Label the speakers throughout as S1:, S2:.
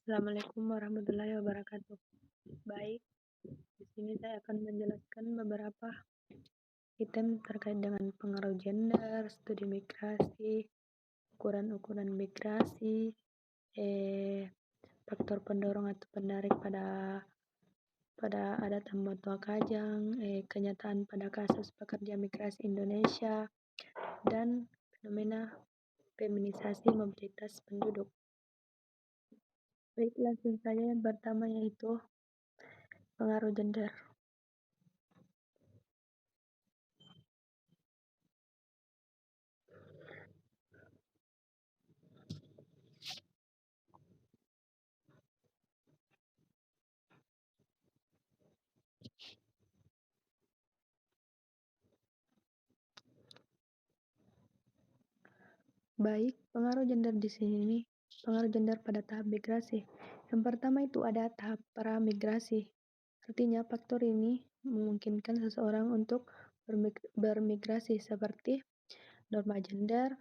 S1: Assalamualaikum warahmatullahi wabarakatuh. Baik, di sini saya akan menjelaskan beberapa item terkait dengan pengaruh gender, studi migrasi, ukuran-ukuran migrasi, faktor pendorong atau penarik pada adat Tambatua Kajang, kenyataan pada kasus pekerja migrasi Indonesia, dan fenomena feminisasi mobilitas penduduk. Baik, langsung saja yang pertama yaitu pengaruh gender. Baik, pengaruh gender di sini, pengaruh gender pada tahap migrasi. Yang pertama itu ada tahap pra-migrasi. Artinya faktor ini memungkinkan seseorang untuk bermigrasi seperti norma gender,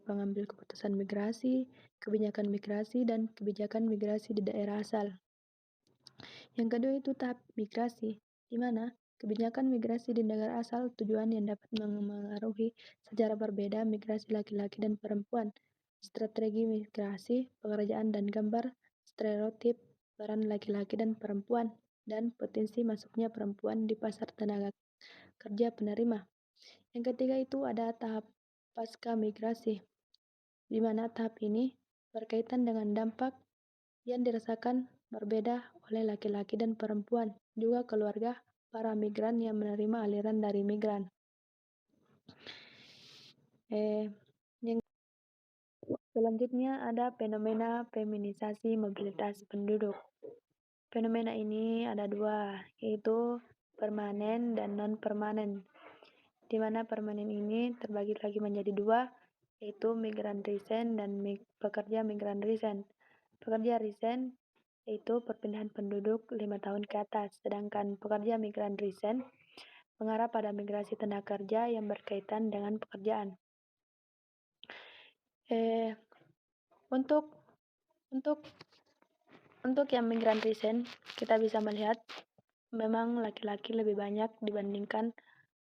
S1: pengambil keputusan migrasi, dan kebijakan migrasi di daerah asal. Yang kedua itu tahap migrasi, di mana kebijakan migrasi di negara asal tujuan yang dapat mengaruhi secara berbeda migrasi laki-laki dan perempuan, strategi migrasi, pekerjaan dan gambar, stereotip peran laki-laki dan perempuan, dan potensi masuknya perempuan di pasar tenaga kerja penerima. Yang ketiga itu ada tahap pasca migrasi, di mana tahap ini berkaitan dengan dampak yang dirasakan berbeda oleh laki-laki dan perempuan, juga keluarga para migran yang menerima aliran dari migran. Yang selanjutnya ada fenomena feminisasi mobilitas penduduk. Fenomena ini ada dua, yaitu permanen dan non-permanen, di mana permanen ini terbagi lagi menjadi dua, yaitu migran recent dan pekerja migran recent. Pekerja recent yaitu perpindahan penduduk 5 tahun ke atas, sedangkan pekerja migran recent mengarah pada migrasi tenaga kerja yang berkaitan dengan pekerjaan. Untuk yang migran recent, kita bisa melihat memang laki-laki lebih banyak dibandingkan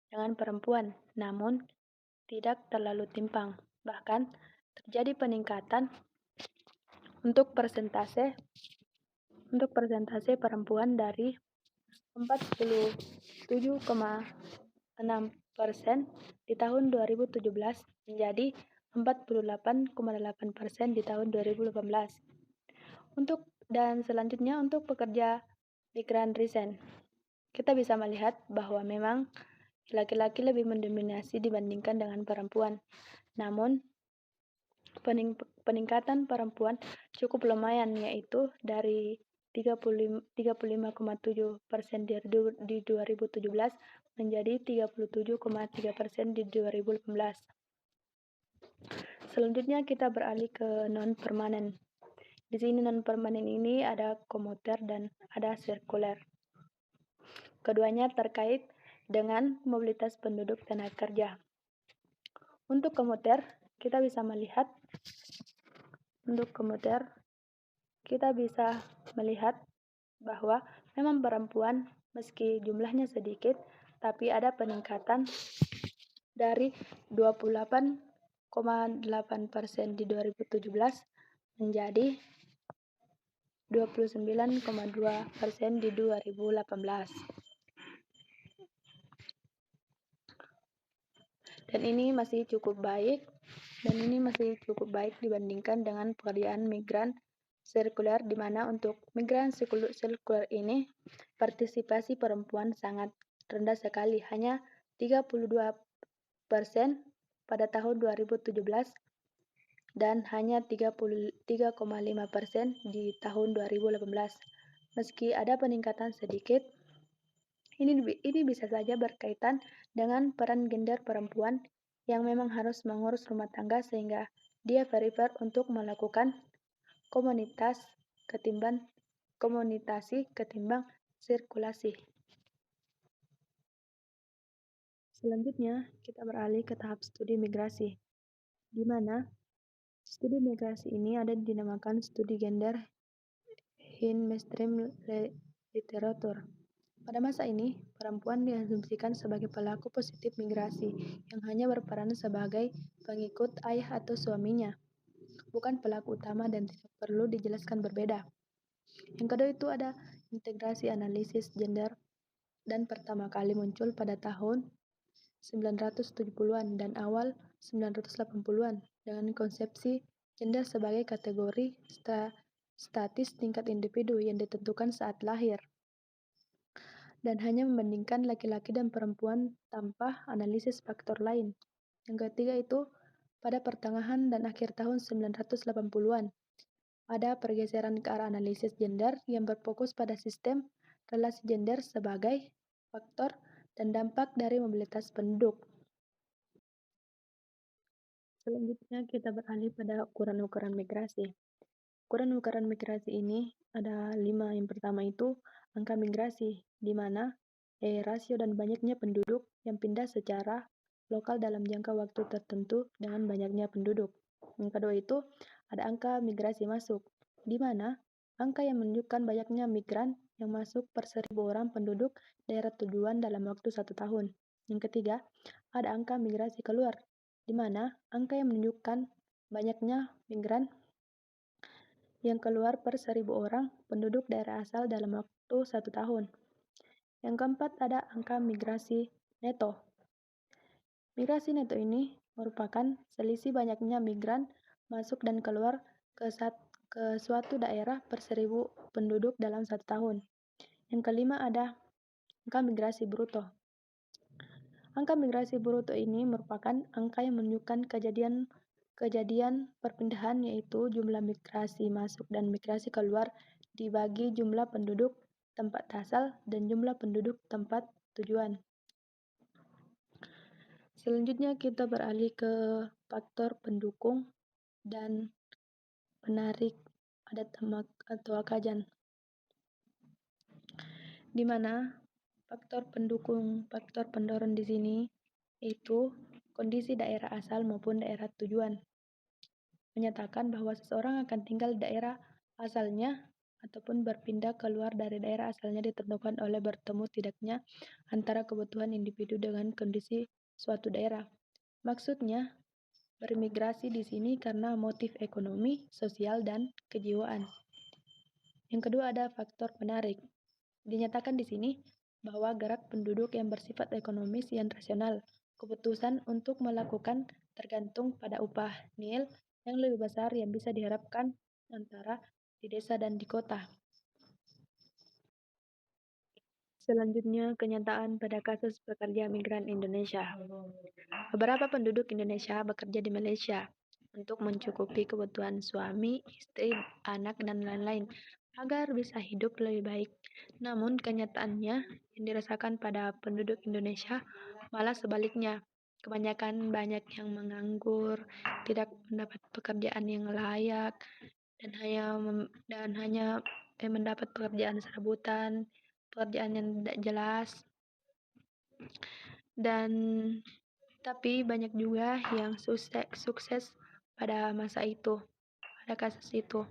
S1: dengan perempuan, namun tidak terlalu timpang. Bahkan terjadi peningkatan untuk persentase perempuan dari 47,6% di tahun 2017 menjadi 48,8% di tahun 2018. Dan selanjutnya untuk pekerja migran recent, kita bisa melihat bahwa memang laki-laki lebih mendominasi dibandingkan dengan perempuan. Namun peningkatan perempuan cukup lumayan, yaitu dari 35,7% di 2017 menjadi 37,3% di 2018. Selanjutnya kita beralih ke non-permanen. Di sini non-permanen ini ada komuter dan ada sirkuler. Keduanya terkait dengan mobilitas penduduk tenaga kerja. Untuk komuter, kita bisa melihat bahwa memang perempuan meski jumlahnya sedikit, tapi ada peningkatan dari 28,8% di 2017 menjadi 29,2% di 2018. Dan ini masih cukup baik dibandingkan dengan pekerjaan migran sirkuler, di mana untuk migran sirkuler ini partisipasi perempuan sangat rendah sekali, hanya 32% pada tahun 2017 dan hanya 33,5% di tahun 2018. Meski ada peningkatan sedikit, ini bisa saja berkaitan dengan peran gender perempuan yang memang harus mengurus rumah tangga, sehingga dia prefer untuk melakukan komunitasi ketimbang sirkulasi. Selanjutnya, kita beralih ke tahap studi migrasi, di mana studi migrasi ini ada dinamakan studi gender in mainstream literatur. Pada masa ini, perempuan diasumsikan sebagai pelaku positif migrasi yang hanya berperan sebagai pengikut ayah atau suaminya, bukan pelaku utama dan tidak perlu dijelaskan berbeda. Yang kedua itu ada integrasi analisis gender dan pertama kali muncul pada tahun 1970-an dan awal 1980-an dengan konsepsi gender sebagai kategori statis tingkat individu yang ditentukan saat lahir dan hanya membandingkan laki-laki dan perempuan tanpa analisis faktor lain. Yang ketiga itu pada pertengahan dan akhir tahun 1980-an ada pergeseran ke arah analisis gender yang berfokus pada sistem relasi gender sebagai faktor dan dampak dari mobilitas penduduk. Selanjutnya kita beralih pada ukuran-ukuran migrasi. Ukuran-ukuran migrasi ini ada 5. Yang pertama itu angka migrasi, di mana rasio dan banyaknya penduduk yang pindah secara lokal dalam jangka waktu tertentu dengan banyaknya penduduk. Yang kedua itu ada angka migrasi masuk, di mana angka yang menunjukkan banyaknya migran yang masuk per 1.000 orang penduduk daerah tujuan dalam waktu 1 tahun. Yang ketiga, ada angka migrasi keluar, di mana angka yang menunjukkan banyaknya migran yang keluar per 1.000 orang penduduk daerah asal dalam waktu 1 tahun. Yang keempat ada angka migrasi neto. Migrasi neto ini merupakan selisih banyaknya migran masuk dan keluar ke suatu daerah per 1.000 penduduk dalam 1 tahun. Yang kelima ada angka migrasi bruto. Angka migrasi bruto ini merupakan angka yang menunjukkan kejadian perpindahan yaitu jumlah migrasi masuk dan migrasi keluar dibagi jumlah penduduk tempat asal dan jumlah penduduk tempat tujuan. Selanjutnya kita beralih ke faktor pendukung dan penarik adat atau akajan, di mana faktor pendorong di sini yaitu kondisi daerah asal maupun daerah tujuan. Menyatakan bahwa seseorang akan tinggal di daerah asalnya ataupun berpindah keluar dari daerah asalnya ditentukan oleh bertemu tidaknya antara kebutuhan individu dengan kondisi suatu daerah. Maksudnya, bermigrasi di sini karena motif ekonomi, sosial, dan kejiwaan. Yang kedua ada faktor penarik. Dinyatakan di sini bahwa gerak penduduk yang bersifat ekonomis yang rasional, keputusan untuk melakukan tergantung pada upah nil yang lebih besar yang bisa diharapkan antara di desa dan di kota. Selanjutnya, kenyataan pada kasus pekerja migran Indonesia. Beberapa penduduk Indonesia bekerja di Malaysia untuk mencukupi kebutuhan suami, istri, anak, dan lain-lain agar bisa hidup lebih baik. Namun kenyataannya yang dirasakan pada penduduk Indonesia malah sebaliknya. Kebanyakan banyak yang menganggur, tidak mendapat pekerjaan yang layak, dan hanya mendapat pekerjaan serabutan, pekerjaan yang tidak jelas. Dan tapi banyak juga yang sukses pada masa itu, pada kasus itu.